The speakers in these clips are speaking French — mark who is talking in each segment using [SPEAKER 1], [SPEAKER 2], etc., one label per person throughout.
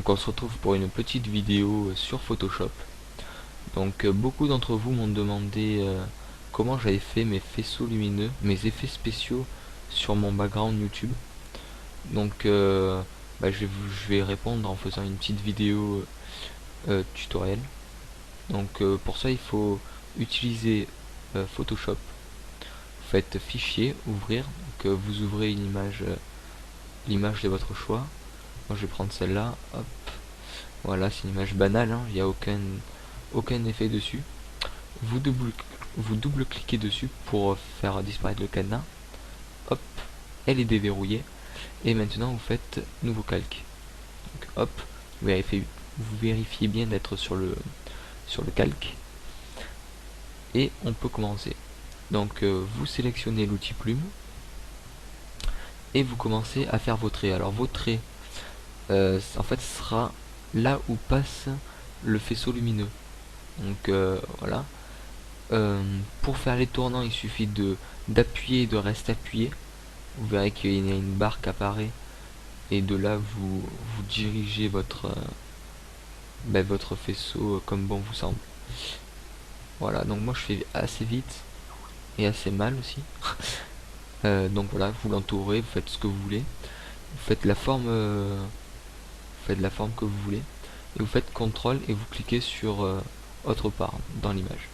[SPEAKER 1] Donc on se retrouve pour une petite vidéo sur Photoshop. Donc beaucoup d'entre vous m'ont demandé comment j'avais fait mes faisceaux lumineux, mes effets spéciaux sur mon background YouTube. Donc je vais répondre en faisant une petite vidéo tutoriel. Donc pour ça il faut utiliser Photoshop. Vous faites fichier, ouvrir, donc vous ouvrez une image, l'image de votre choix. Moi je vais prendre celle-là, hop. Voilà, c'est une image banale, hein, il n'y a aucun effet dessus. Vous double-cliquez dessus pour faire disparaître le cadenas. Hop, elle est déverrouillée. Et maintenant vous faites nouveau calque. Donc, hop, vous vérifiez bien d'être sur le calque. Et on peut commencer. Donc vous sélectionnez l'outil plume. Et vous commencez à faire vos traits. Alors vos traits, en fait, ce sera là où passe le faisceau lumineux. Donc voilà. Pour faire les tournants, il suffit d'appuyer et de rester appuyé. Vous verrez qu'il y a une barre qui apparaît et de là vous dirigez votre faisceau comme bon vous semble. Voilà, donc moi je fais assez vite et assez mal aussi. Donc voilà, vous l'entourez, vous faites ce que vous voulez, vous faites la forme que vous voulez et vous faites CTRL et vous cliquez sur autre part dans l'image.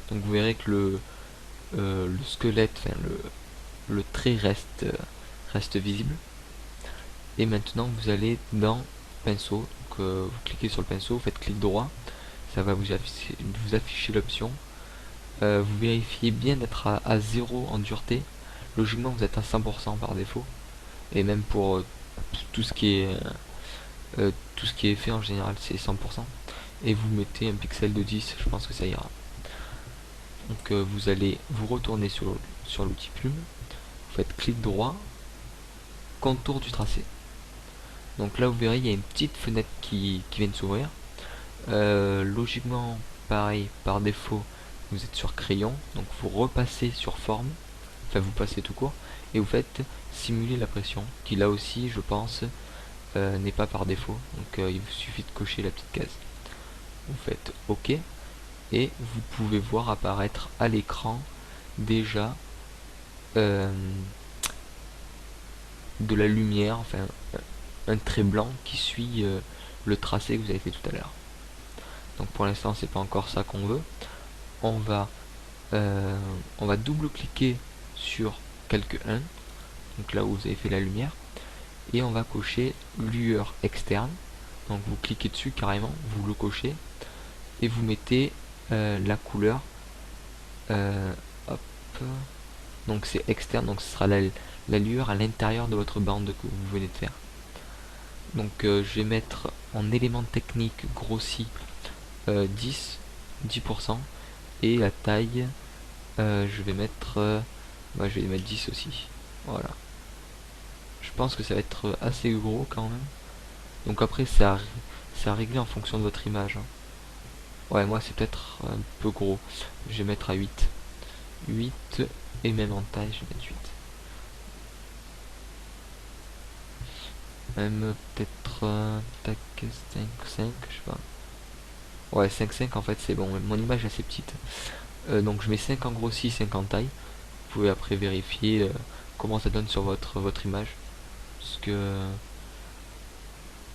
[SPEAKER 1] Donc vous verrez que le squelette, enfin le trait reste visible. Et maintenant vous allez dans pinceau, donc vous cliquez sur le pinceau, vous faites clic droit, ça va vous afficher l'option. Vous vérifiez bien d'être à 0 en dureté. Logiquement vous êtes à 100% par défaut. Et même pour tout ce qui est fait en général c'est 100%. Et vous mettez un pixel de 10, je pense que ça ira. Donc vous allez vous retourner sur l'outil plume, vous faites clic droit, contour du tracé. Donc là vous verrez il y a une petite fenêtre qui vient de s'ouvrir. Logiquement pareil, par défaut vous êtes sur crayon, donc vous repassez sur forme, enfin vous passez tout court, et vous faites simuler la pression, qui là aussi je pense n'est pas par défaut, donc il vous suffit de cocher la petite case. Vous faites OK, et vous pouvez voir apparaître à l'écran déjà de la lumière, enfin un trait blanc qui suit le tracé que vous avez fait tout à l'heure. Donc pour l'instant c'est pas encore ça qu'on veut. On va double cliquer sur calque 1, donc là où vous avez fait la lumière, et on va cocher lueur externe. Donc vous cliquez dessus carrément, vous le cochez et vous mettez la couleur, hop, donc c'est externe, donc ce sera la lueur à l'intérieur de votre bande que vous venez de faire. Donc je vais mettre en élément technique grossi 10%, et la taille je vais mettre 10 aussi. Voilà, je pense que ça va être assez gros quand même. Donc après c'est à régler en fonction de votre image, hein. Ouais, moi c'est peut-être un peu gros, je vais mettre à 8, et même en taille je vais mettre 8. Même peut-être tac 5, je sais pas. Ouais, 5 en fait c'est bon, mon image est assez petite. Donc je mets 5 en grossi, 5 en taille. Vous pouvez après vérifier comment ça donne sur votre image, parce que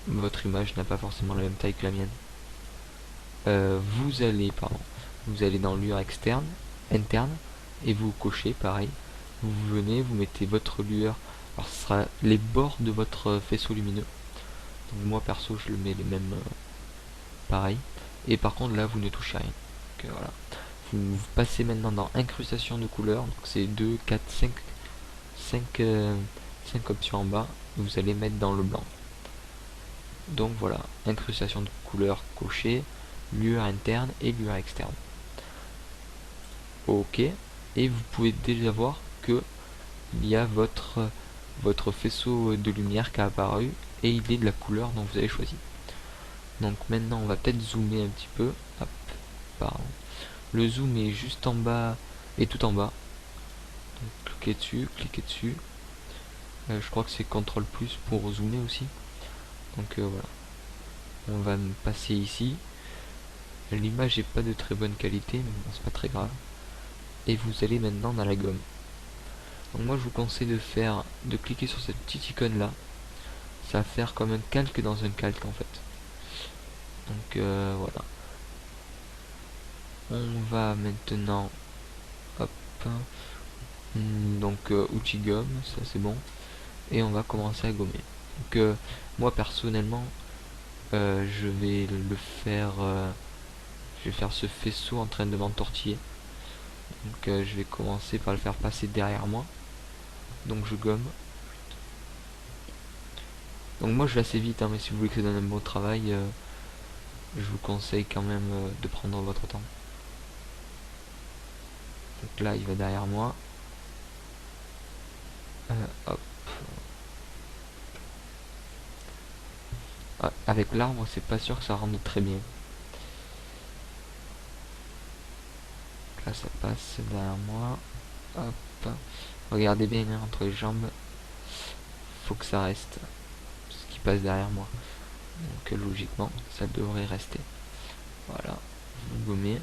[SPEAKER 1] votre image n'a pas forcément la même taille que la mienne. Vous allez dans lueur externe, interne, et vous cochez pareil. Vous venez, vous mettez votre lueur, alors ce sera les bords de votre faisceau lumineux. Donc moi perso je le mets les mêmes pareil. Et par contre là vous ne touchez rien. Donc, voilà. Vous passez maintenant dans incrustation de couleurs, donc c'est 2, 4, 5 options en bas, vous allez mettre dans le blanc. Donc voilà, incrustation de couleurs cochée, lueur interne et lueur externe. OK, et vous pouvez déjà voir que il y a votre faisceau de lumière qui a apparu et il est de la couleur dont vous avez choisi. Donc maintenant on va peut-être zoomer un petit peu. Hop, pardon. Le zoom est juste en bas et tout en bas. Donc, cliquez dessus. Je crois que c'est CTRL plus pour zoomer aussi. Donc voilà. On va me passer ici. L'image n'est pas de très bonne qualité, mais bon, c'est pas très grave. Et vous allez maintenant dans la gomme. Donc moi je vous conseille de cliquer sur cette petite icône là. Ça va faire comme un calque dans un calque en fait. Donc voilà. On va maintenant, hop, donc outil gomme, ça c'est bon. Et on va commencer à gommer. Donc moi personnellement, je vais le faire, je vais faire ce faisceau en train de m'entortiller. Donc je vais commencer par le faire passer derrière moi. Donc je gomme. Donc moi je vais assez vite, hein, mais si vous voulez que ça donne un bon travail, je vous conseille quand même de prendre votre temps. Donc là il va derrière moi. Hop. Ah, avec l'arbre c'est pas sûr que ça rende très bien. Là ça passe derrière moi. Hop. Regardez bien hein, entre les jambes. Faut que ça reste. Ce qui passe derrière moi. Donc logiquement ça devrait rester. Voilà. Vous gommez.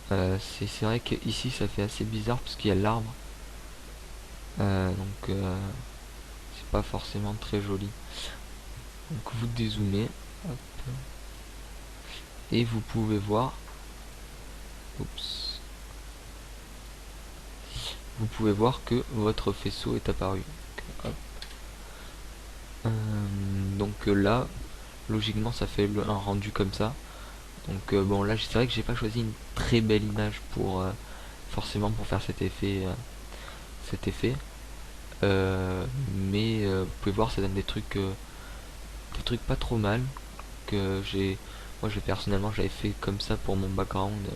[SPEAKER 1] C'est vrai que ici ça fait assez bizarre parce qu'il y a l'arbre. Donc c'est pas forcément très joli. Donc vous dézoomez. Hop. Et vous pouvez voir. Oups. Vous pouvez voir que votre faisceau est apparu. Donc, là, logiquement, ça fait un rendu comme ça. Donc bon, là, c'est vrai que j'ai pas choisi une très belle image pour forcément pour faire cet effet, mais vous pouvez voir, ça donne des trucs pas trop mal que moi, personnellement, j'avais fait comme ça pour mon background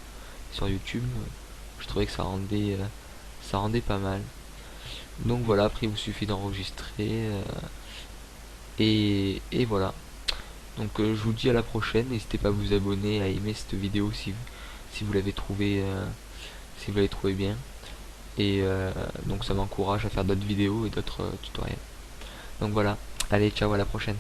[SPEAKER 1] sur YouTube. Je trouvais que ça rendait pas mal. Donc voilà, après il vous suffit d'enregistrer et voilà. Donc je vous dis à la prochaine, n'hésitez pas à vous abonner, à aimer cette vidéo si vous l'avez trouvé si vous l'avez trouvé bien. Et donc ça m'encourage à faire d'autres vidéos et d'autres tutoriels. Donc voilà, allez ciao, à la prochaine.